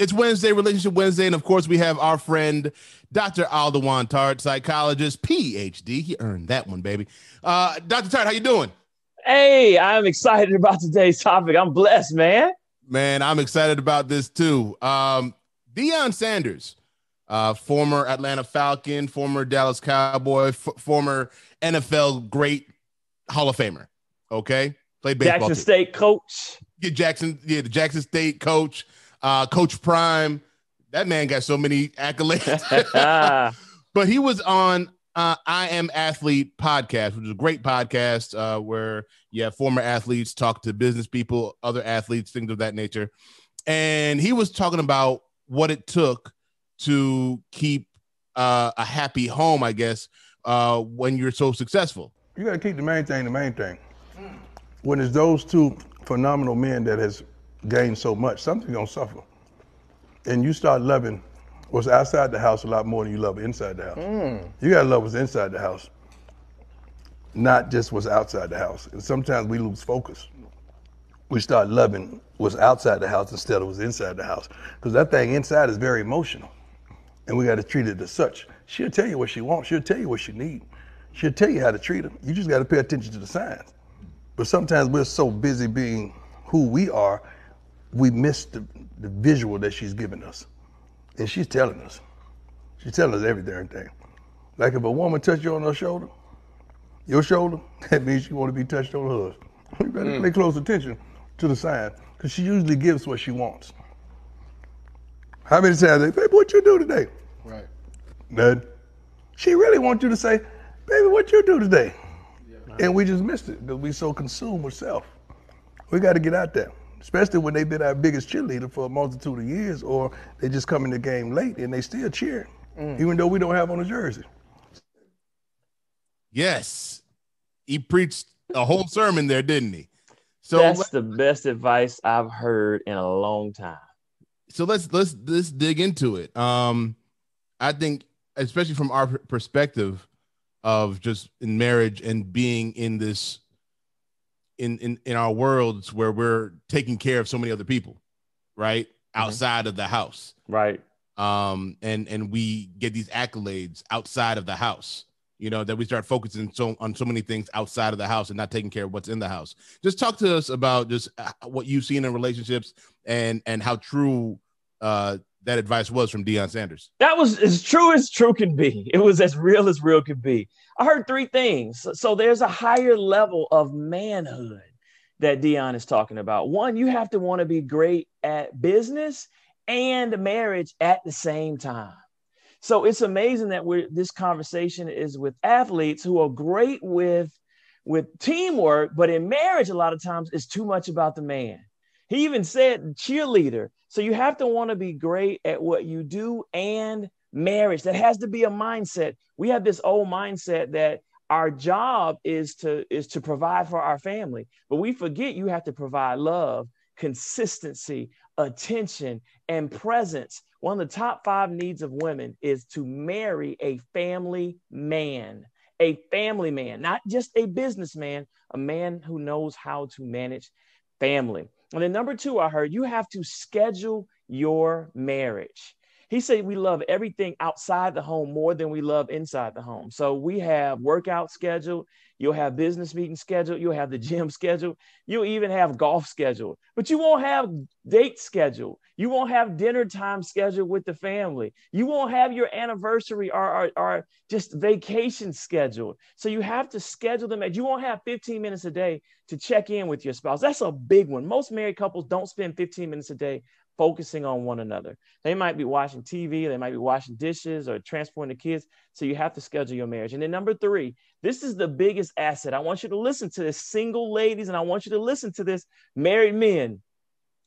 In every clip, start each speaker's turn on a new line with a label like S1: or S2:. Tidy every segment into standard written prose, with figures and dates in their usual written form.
S1: It's Wednesday, Relationship Wednesday, and of course we have our friend Dr. Aldewan Tartt, psychologist, PhD. He earned that one, baby. Dr. Tartt, how you doing?
S2: Hey, I'm excited about today's topic. I'm blessed, man.
S1: Man, I'm excited about this too. Deion Sanders, former Atlanta Falcon, former Dallas Cowboy, former NFL great Hall of Famer. Okay, played baseball
S2: Jackson
S1: too.
S2: State coach.
S1: The Jackson State coach, Coach Prime. That man got so many accolades. But he was on I Am Athlete podcast, which is a great podcast where you have former athletes talk to business people, other athletes, things of that nature. And he was talking about what it took to keep a happy home, I guess, when you're so successful.
S3: You got to keep the main thing the main thing. When it's those two phenomenal men that has gained so much, something's going to suffer. And you start loving what's outside the house a lot more than you love inside the house. You got to love what's inside the house, not just what's outside the house. And sometimes we lose focus. We start loving what's outside the house instead of what's inside the house. Because that thing inside is very emotional. And we got to treat it as such. She'll tell you what she wants. She'll tell you what she needs. She'll tell you how to treat her. You just got to pay attention to the signs. But sometimes we're so busy being who we are, we miss the visual that she's giving us. And she's telling us. She's telling us every darn thing. Like if a woman touch you on her shoulder, your shoulder, that means she want to be touched on hers. You better pay close attention to the signs, because she usually gives what she wants. How many times they, baby, what you do today?
S1: Right.
S3: None. She really wants you to say, baby, what you do today? Yeah. And we just missed it because we so consumed with self. We got to get out there, especially when they've been our biggest cheerleader for a multitude of years, or they just come in the game late and they still cheer, even though we don't have on a jersey.
S1: Yes. He preached a whole sermon there, didn't he?
S2: So that's the best advice I've heard in a long time.
S1: So let's dig into it. I think, especially from our perspective of just in marriage and being in this in our worlds where we're taking care of so many other people, right? Outside of the house.
S2: Right.
S1: And we get these accolades outside of the house, that we start focusing on so many things outside of the house and not taking care of what's in the house. Just talk to us about just what you've seen in relationships and how true that advice was from Deion Sanders.
S2: That was as true can be. It was as real can be. I heard three things. So there's a higher level of manhood that Deion is talking about. One, you have to want to be great at business and marriage at the same time. So it's amazing that this conversation is with athletes who are great with teamwork, but in marriage, a lot of times it's too much about the man. He even said cheerleader. So you have to want to be great at what you do and marriage. That has to be a mindset. We have this old mindset that our job is to provide for our family, but we forget you have to provide love, consistency, attention, and presence. One of the top 5 needs of women is to marry a family man, not just a businessman, a man who knows how to manage family. And then number 2, I heard you have to schedule your marriage. He said we love everything outside the home more than we love inside the home. So we have workout scheduled. You'll have business meetings scheduled. You'll have the gym scheduled. You'll even have golf scheduled. But you won't have dates scheduled. You won't have dinner time scheduled with the family. You won't have your anniversary or just vacation scheduled. So you have to schedule them. You won't have 15 minutes a day to check in with your spouse. That's a big one. Most married couples don't spend 15 minutes a day focusing on one another. They might be watching TV, they might be washing dishes or transporting the kids. So you have to schedule your marriage. And then number 3, this is the biggest asset. I want you to listen to this, single ladies, and I want you to listen to this, married men.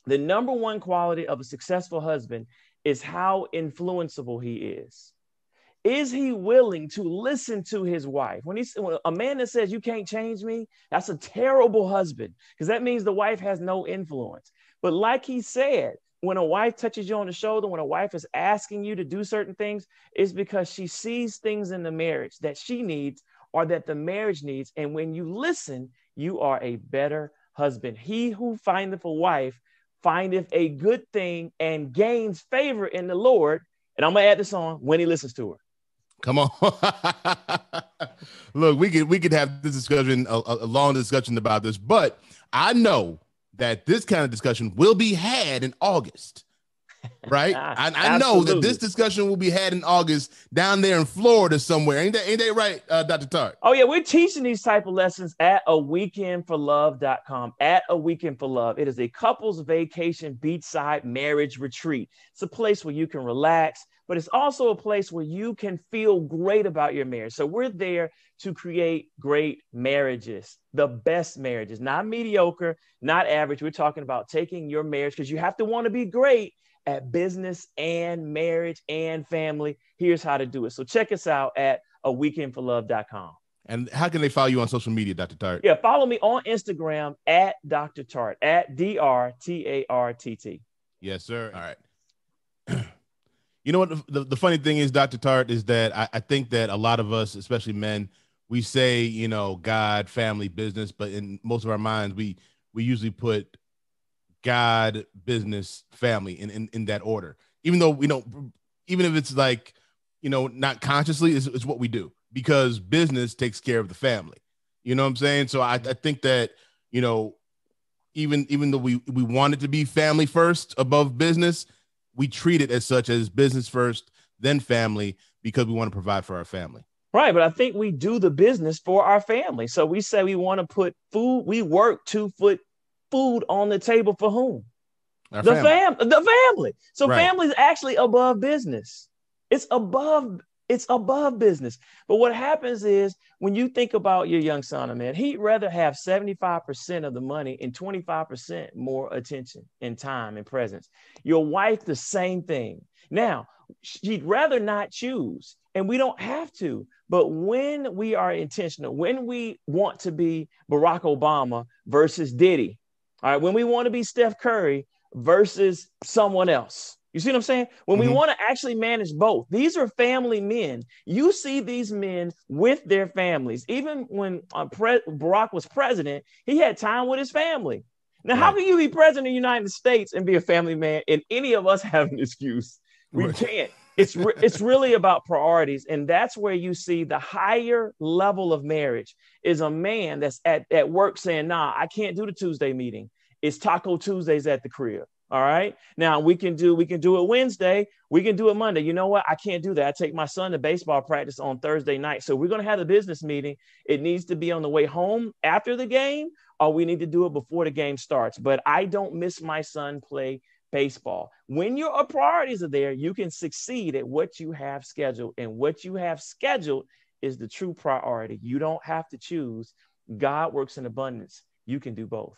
S2: The number 1 quality of a successful husband is how influenceable he is. Is he willing to listen to his wife? When a man that says you can't change me, that's a terrible husband, because that means the wife has no influence. But like he said, when a wife touches you on the shoulder, when a wife is asking you to do certain things, it's because she sees things in the marriage that she needs or that the marriage needs. And when you listen, you are a better husband. He who findeth a wife findeth a good thing and gains favor in the Lord. And I'm going to add this on when he listens to her.
S1: Come on. Look, we could have this discussion, a long discussion about this, but I know that this kind of discussion will be had in August. Right. I know that this discussion will be had in August down there in Florida somewhere. Ain't that right, Dr. Tartt?
S2: Oh, yeah. We're teaching these type of lessons at aweekendforlove.com, at A Weekend for Love. It is a couples vacation beachside marriage retreat. It's a place where you can relax, but it's also a place where you can feel great about your marriage. So we're there to create great marriages, the best marriages, not mediocre, not average. We're talking about taking your marriage, because you have to want to be great at business and marriage and family. Here's how to do it. So check us out at aweekendforlove.com.
S1: And how can they follow you on social media, Dr. Tartt?
S2: Yeah, follow me on Instagram at Dr. Tartt, at DrTartt.
S1: Yes, sir. All right. You know what? The funny thing is, Dr. Tartt, is that I think that a lot of us, especially men, we say, you know, God, family, business, but in most of our minds, we usually put God, business, family in that order, even though we don't, even if it's like, you know, not consciously, it's what we do, because business takes care of the family. You know what I'm saying? So I think that, you know, even though we want it to be family first above business, we treat it as such, as business first, then family, because we want to provide for our family.
S2: Right. But I think we do the business for our family. So we say we want to put food, we work to put food on the table for whom? The family. So right. Family is actually above business. It's above business. But what happens is, when you think about your young son, man, he'd rather have 75% of the money and 25% more attention and time and presence. Your wife, the same thing. Now, she'd rather not choose, and we don't have to. But when we are intentional, when we want to be Barack Obama versus Diddy, all right, when we want to be Steph Curry versus someone else, you see what I'm saying? When we want to actually manage both, these are family men. You see these men with their families. Even when Barack was president, he had time with his family. Now, how can you be president of the United States and be a family man, and any of us have an excuse? We can't. It's really about priorities. And that's where you see the higher level of marriage is a man that's at work saying, nah, I can't do the Tuesday meeting. It's Taco Tuesdays at the crib. All right. Now we can do it Wednesday. We can do it Monday. You know what? I can't do that. I take my son to baseball practice on Thursday night. So we're going to have a business meeting. It needs to be on the way home after the game, or we need to do it before the game starts. But I don't miss my son play baseball. When your priorities are there, you can succeed at what you have scheduled. And what you have scheduled is the true priority. You don't have to choose. God works in abundance. You can do both.